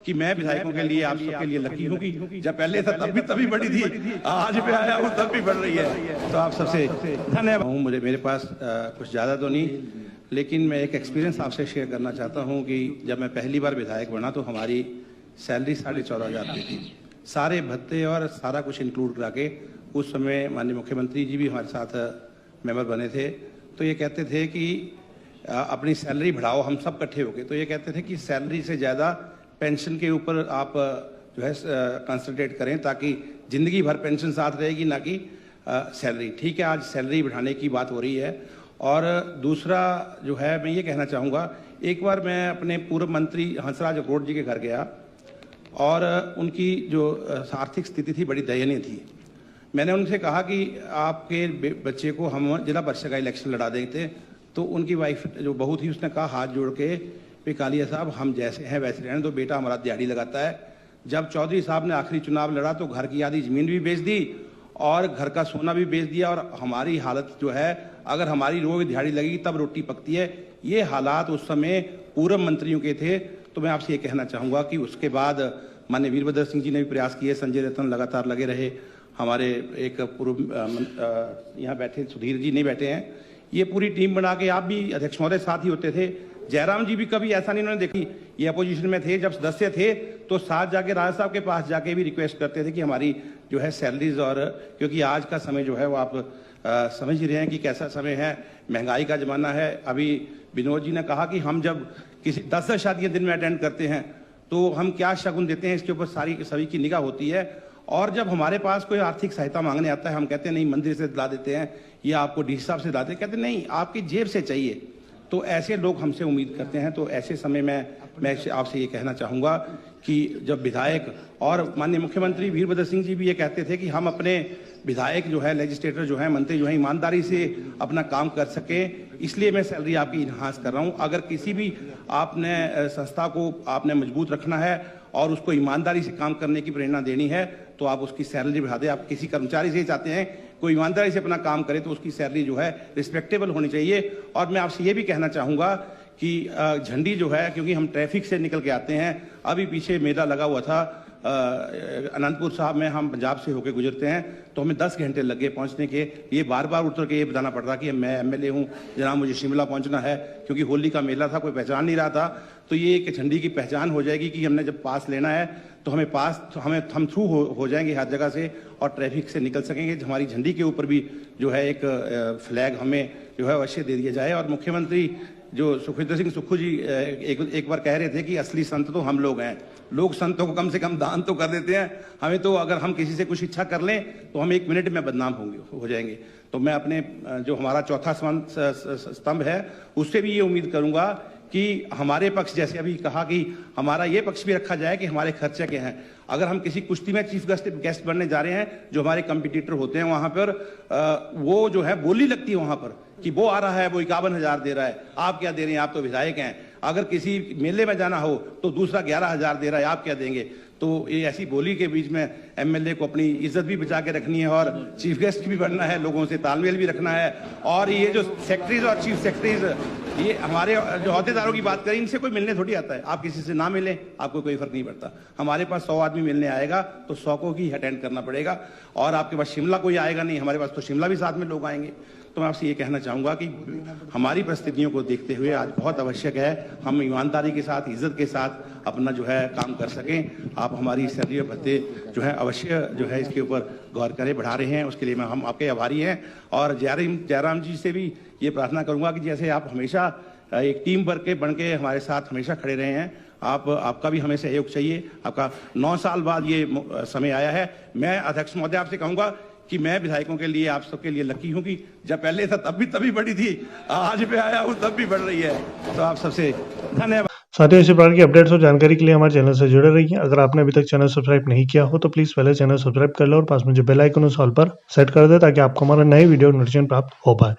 कि मैं विधायकों के लिए आप सबके लिए लकी हूँ कि जब पहले था तभी बढ़ी थी, आज पे आया हूँ तब भी बढ़ रही है। तो आप सबसे धन्यवाद हूँ। मेरे पास कुछ ज़्यादा तो नहीं, लेकिन मैं एक एक्सपीरियंस आपसे शेयर करना चाहता हूँ कि जब मैं पहली बार विधायक बना तो हमारी सैलरी 14,500 रुपये थी, सारे भत्ते और सारा कुछ इंक्लूड करा के। उस समय माननीय मुख्यमंत्री जी भी हमारे साथ मेंबर बने थे, तो ये कहते थे कि अपनी सैलरी बढ़ाओ, हम सब इकट्ठे हो गए। तो ये कहते थे कि सैलरी से ज़्यादा पेंशन के ऊपर आप जो है कंसंट्रेट करें, ताकि ज़िंदगी भर पेंशन साथ रहेगी, ना कि सैलरी। ठीक है, आज सैलरी बढ़ाने की बात हो रही है। और दूसरा जो है, मैं ये कहना चाहूँगा, एक बार मैं अपने पूर्व मंत्री हंसराज अखरोट जी के घर गया और उनकी जो आर्थिक स्थिति थी बड़ी दयनीय थी। मैंने उनसे कहा कि आपके बच्चे को हम जिला परिषद का इलेक्शन लड़ा देते, तो उनकी वाइफ जो बहू थी उसने कहा हाथ जोड़ के, पे कालिया साहब हम जैसे हैं वैसे रहने दो, बेटा हमारा दिहाड़ी लगाता है। जब चौधरी साहब ने आखिरी चुनाव लड़ा तो घर की आधी ज़मीन भी बेच दी और घर का सोना भी बेच दिया, और हमारी हालत जो है, अगर हमारी रोज दिहाड़ी लगेगी तब रोटी पकती है। ये हालात उस समय पूर्व मंत्रियों के थे। तो मैं आपसे ये कहना चाहूँगा कि उसके बाद माननीय वीरभद्र सिंह जी ने भी प्रयास किए, संजय रतन लगातार लगे रहे, हमारे एक पूर्व यहाँ बैठे सुधीर जी नहीं बैठे हैं, ये पूरी टीम बना के, आप भी अध्यक्ष महोदय साथ ही होते थे, जयराम जी भी कभी ऐसा नहीं उन्होंने देखी, ये अपोजिशन में थे, जब सदस्य थे तो साथ जाके राजा साहब के पास जाके भी रिक्वेस्ट करते थे कि हमारी जो है सैलरीज, और क्योंकि आज का समय जो है वो आप समझ ही रहे हैं कि कैसा समय है, महंगाई का ज़माना है। अभी विनोद जी ने कहा कि हम जब किसी 10 शादियाँ दिन में अटेंड करते हैं तो हम क्या शगुन देते हैं, इसके ऊपर सभी की निगाह होती है। और जब हमारे पास कोई आर्थिक सहायता मांगने आता है, हम कहते हैं नहीं मंदिर से दिला देते हैं या आपको डी साहब से दिलाते हैं, कहते नहीं आपकी जेब से चाहिए। तो ऐसे लोग हमसे उम्मीद करते हैं। तो ऐसे समय में मैं आपसे ये कहना चाहूँगा कि जब विधायक और माननीय मुख्यमंत्री वीरभद्र सिंह जी भी ये कहते थे कि हम अपने विधायक जो है, लेजिस्लेटर जो है, मंत्री जो है, ईमानदारी से अपना काम कर सके, इसलिए मैं सैलरी आपकी इन्हांस कर रहा हूँ। अगर किसी भी आपने संस्था को आपने मजबूत रखना है और उसको ईमानदारी से काम करने की प्रेरणा देनी है तो आप उसकी सैलरी बढ़ा दें। आप किसी कर्मचारी से ही चाहते हैं कोई ईमानदारी से अपना काम करे तो उसकी सैलरी जो है रिस्पेक्टेबल होनी चाहिए। और मैं आपसे ये भी कहना चाहूँगा कि झंडी जो है, क्योंकि हम ट्रैफिक से निकल के आते हैं, अभी पीछे मेला लगा हुआ था अनंतपुर साहब में, हम पंजाब से होकर गुजरते हैं तो हमें 10 घंटे लग गए पहुँचने के। ये बार बार उतर के ये बताना पड़ रहा कि मैं एमएलए हूँ जनाब, मुझे शिमला पहुँचना है, क्योंकि होली का मेला था, कोई पहचान नहीं रहा था। तो ये एक झंडी की पहचान हो जाएगी कि हमने जब पास लेना है तो हमें पास, तो हम थ्रू हो जाएंगे हर जगह से और ट्रैफिक से निकल सकेंगे। हमारी झंडी के ऊपर भी जो है एक फ्लैग हमें जो है अवश्य दे दिया जाए। और मुख्यमंत्री जो सुखविंदर सिंह सुक्खू जी एक बार कह रहे थे कि असली संत तो हम लोग हैं, लोग संतों को कम से कम दान तो कर देते हैं, हमें तो अगर हम किसी से कुछ इच्छा कर लें तो हम 1 मिनट में बदनाम हो जाएंगे। तो मैं अपने जो हमारा चौथा स्तंभ है उससे भी ये उम्मीद करूंगा कि हमारे पक्ष, जैसे अभी कहा कि हमारा ये पक्ष भी रखा जाए कि हमारे खर्चे क्या हैं। अगर हम किसी कुश्ती में चीफ गेस्ट बनने जा रहे हैं, जो हमारे कंपटीटर होते हैं वहां पर वो जो है बोली लगती है वहां पर कि वो आ रहा है, वो 51,000 दे रहा है, आप क्या दे रहे हैं, आप तो विधायक हैं। अगर किसी मेले में जाना हो तो दूसरा 11,000 दे रहा है, आप क्या देंगे। तो ये ऐसी बोली के बीच में एमएलए को अपनी इज्जत भी बचा के रखनी है और चीफ गेस्ट भी बनना है, लोगों से तालमेल भी रखना है। और ये जो सेक्रेटरीज और चीफ सेक्रेटरीज, ये हमारे जो अहदेदारों की बात करें, इनसे कोई मिलने थोड़ी आता है। आप किसी से ना मिलें, आपको कोई फर्क नहीं पड़ता। हमारे पास 100 आदमी मिलने आएगा तो 100 को ही अटेंड करना पड़ेगा। और आपके पास शिमला कोई आएगा नहीं, हमारे पास तो शिमला भी साथ में लोग आएंगे। तो मैं आपसे ये कहना चाहूँगा कि हमारी परिस्थितियों को देखते हुए आज बहुत आवश्यक है हम ईमानदारी के साथ, इज्जत के साथ अपना जो है काम कर सकें। आप हमारी सैलरी और भत्ते जो है अवश्य जो है इसके ऊपर गौर करें, बढ़ा रहे हैं, उसके लिए हम आपके आभारी हैं। और जयराम जी से भी ये प्रार्थना करूँगा कि जैसे आप हमेशा एक टीम वर्क के बन के हमारे साथ हमेशा खड़े रहे हैं, आपका भी हमें सहयोग चाहिए। आपका 9 साल बाद ये समय आया है। मैं अध्यक्ष महोदय आपसे कहूँगा कि मैं विधायकों के लिए, आप सबके लिए लकी हूँ कि जब पहले था तभी बढ़ी थी, आज पे आया हूँ तब भी बढ़ रही है। तो आप सबसे धन्यवाद। साथियों, इसी प्रकार की अपडेट्स और जानकारी के लिए हमारे चैनल से जुड़े रहिए। अगर आपने अभी तक चैनल सब्सक्राइब नहीं किया हो तो प्लीज़ पहले चैनल सब्सक्राइब कर लो और पास में जो बेल आइकन उस ऑल पर सेट कर दे ताकि आपको हमारा नए वीडियो नोटिफिकेशन प्राप्त हो पाए।